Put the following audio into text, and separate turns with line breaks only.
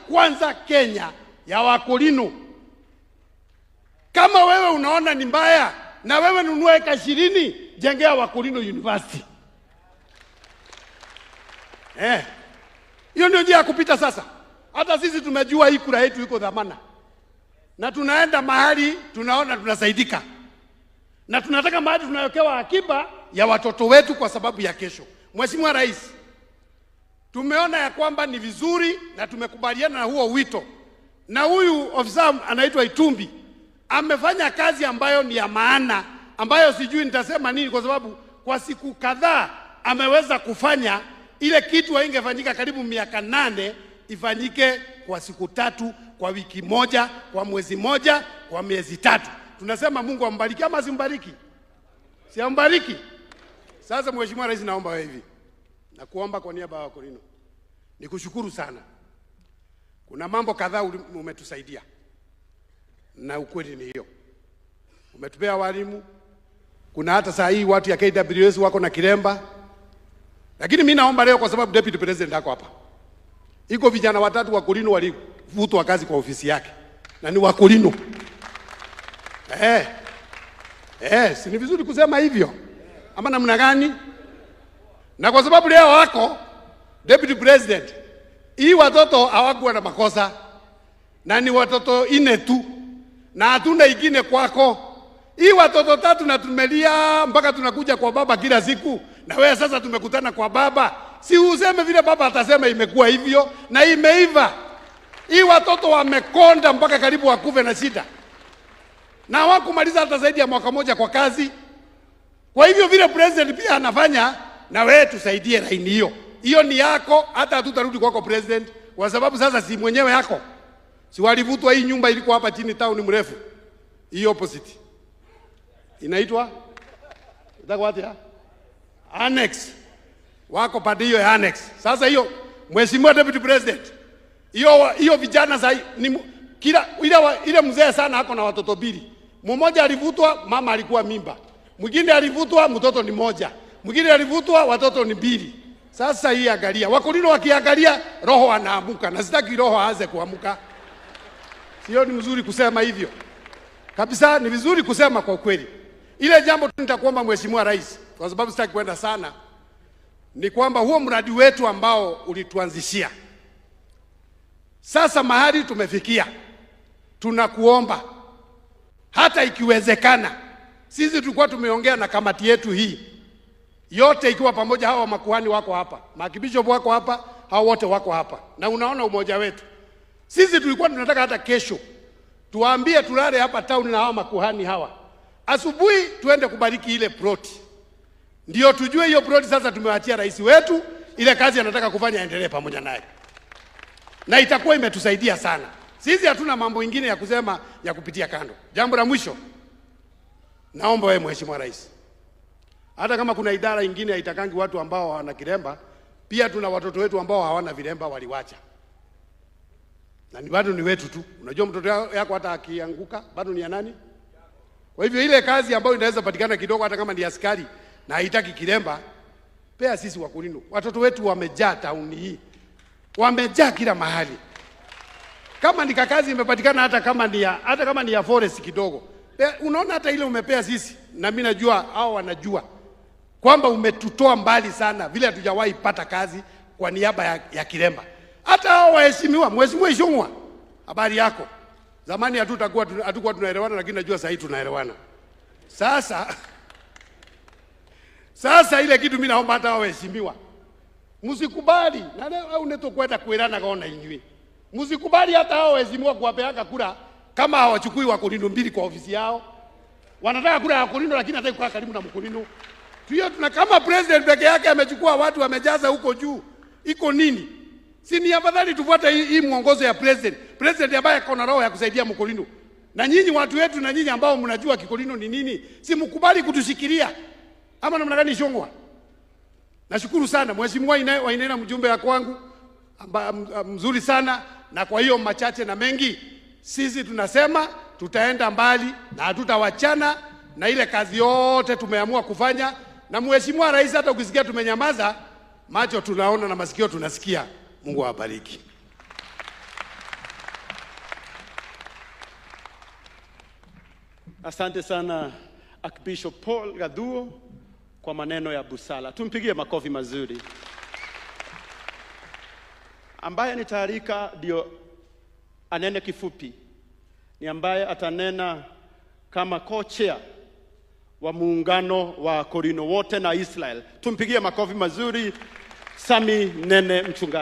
kwanza Kenya ya wakulino. Kama wewe unaona ni mbaya, na wewe nunua eka 20, jengea wakulino university. Hiyo ndio njia ya kupita sasa. Hata sisi tumejua hii kura yetu iko dhamana. Na tunaenda mahali tunaona tunasaidika. Na tunataka mahali tunayokewa akiba ya watoto wetu kwa sababu ya kesho. Mheshimiwa Rais, tumeona ya kwamba ni vizuri na tumekubaliana na huo wito. Na huyu ofisa anaitwa Itumbi amefanya kazi ambayo ni ya maana, ambayo sijui nitasema nini, kwa sababu kwa siku kadhaa ameweza kufanya ile kitu haingefanyika karibu miaka 8 ifanyike kwa siku 3, kwa wiki moja, kwa mwezi moja, kwa miezi 3. Tunasema Mungu ambariki ama simbariki? Si ambariki? Sasa Mheshimiwa Rais, naomba wewe hivi, na kuomba kwa niaba ya wakulino, nikushukuru sana. Kuna mambo kadhaa umetusaidia, na ukweli ni hiyo. Umetupea walimu, kuna hata saa hii watu ya KWS wako na kiremba. Lakini mimi naomba leo, kwa sababu Deputy President hako hapa, iko vijana 3 wakulino walivutwa kazi kwa ofisi yake, na ni wakulino. Si ni vizuri kusema hivyo ama namna gani? Na kwa sababu leo wako Deputy President, hii watoto hawakuwa na makosa, na ni watoto 4 tu, na hatuna ingine kwako. Hii watoto 3 na tumelia mpaka tunakuja kwa baba kila siku, na wewe sasa tumekutana kwa baba. Si useme vile baba atasema imekuwa hivyo, na imeiva. Hii watoto wamekonda mpaka karibu wakufe na shida, na hawakumaliza hata zaidi ya mwaka moja kwa kazi. Kwa hivyo vile president pia anafanya, na wewe tusaidie laini hiyo. Hiyo ni yako, hata hatutarudi kwako president, kwa sababu sasa si mwenyewe yako. Si walivutwa, hii nyumba ilikuwa hapa chini town mrefu. Hii opposite inaitwa wapi ya? Annex. Wako pande hiyo ya annex. Sasa hiyo Mheshimiwa Deputy President, hiyo vijana sasa ni ile mzee sana hako na watoto 2. Mmoja alivutwa, mama alikuwa mimba. Mwingine alivutwa, mtoto ni 1. Mwingine alivutwa, watoto ni 2. Sasa hii angalia, wakulino wakiangalia roho anaamuka, na sitaki roho aanze kuamuka. Sio ni mzuri kusema hivyo. Kabisa ni vizuri kusema kwa kweli. Ile jambo nitakuomba Mheshimiwa Rais, kwa sababu sitaki kwenda sana, ni kwamba huo mradi wetu ambao ulituanzishia, sasa mahali tumefikia, tunakuomba hata ikiwezekana, sisi tulikuwa tumeongea na kamati yetu hii yote, ikiwa pamoja hawa makuhani wako hapa, makibishop wako hapa, hao wote wako hapa, na unaona umoja wetu. Sisi tulikuwa tunataka hata kesho tuambie tulale hapa town na hawa makuhani hawa, asubuhi tuende kubariki ile plot. Ndio tujue hiyo plot sasa tumewaachia rais wetu, ile kazi anataka kufanya endelee pamoja naye, na itakuwa imetusaidia sana. Sisi hatuna mambo mengine ya kusema ya kupitia kando. Jambo la mwisho, naomba wewe Mheshimiwa Rais, hata kama kuna idara nyingine haitakangi watu ambao hawana kiremba, pia tuna watoto wetu ambao hawana viremba waliwacha, na ni bado ni wetu tu. Unajua mtoto yako hata akianguka bado ni ya nani? Kwa hivyo ile kazi ambayo inaweza patikana kidogo, hata kama ni askari na haitaki kiremba, pia sisi wakulino. Watoto wetu wamejaa tauni hii, wamejaa kila mahali. Kama ni kazi imepatikana, hata kama ni ya forest kidogo, unaona hata ile umepea sisi, na mimi najua hao wanajua kwamba umetutoa mbali sana, vile hatujawahi pata kazi kwa niaba ya kiremba. Hata hao waheshimiwa, Mheshimiwa Ishongwa, habari yako? Zamani hatukuwa tunaelewana, lakini najua sasa tunaelewana. Sasa ile kitu mimi naomba hata waheshimiwa, msikubali na leo unetokwenda kuelana kaona inywi. Msikubali hata hao waheshimiwa kuwapeaka kura kama hawachukui wakulino 2 kwa ofisi yao. Wanataka kura ya wakulino, lakini hata kukaa karibu na mkulino. Tuyo tuna kama president peke yake amechukua watu wamejaza huko juu. Iko nini? Si ni afadhali tufuate hii mwongozo ya president ambaye akona roho ya kusaidia mkulino. Na nyinyi watu wetu, na nyinyi ambao mnajua kikulino ni nini, si mkubali kutushikilia. Ama namna gani Ishongwa? Nashukuru sana Mheshimiwa Wainaina, mjumbe wako wangu mzuri sana, na kwa hiyo machache na mengi, sisi tunasema tutaenda mbali na hatutawachana na ile kazi yote tumeamua kufanya. Na Mheshimiwa Rais, hata ukisikia tumenyamaza, macho tunaona na masikio tunasikia. Mungu awabariki.
Asante sana Archbishop Paul Gadhuo kwa maneno ya busara. Tumpigie makofi mazuri. Ambaye nitaalika ndio anene kifupi ni ambaye atanena kama co-chair wa muungano wa Korino wote na Israel. Tumpigie makofi mazuri. Sami Nene Mchungaji.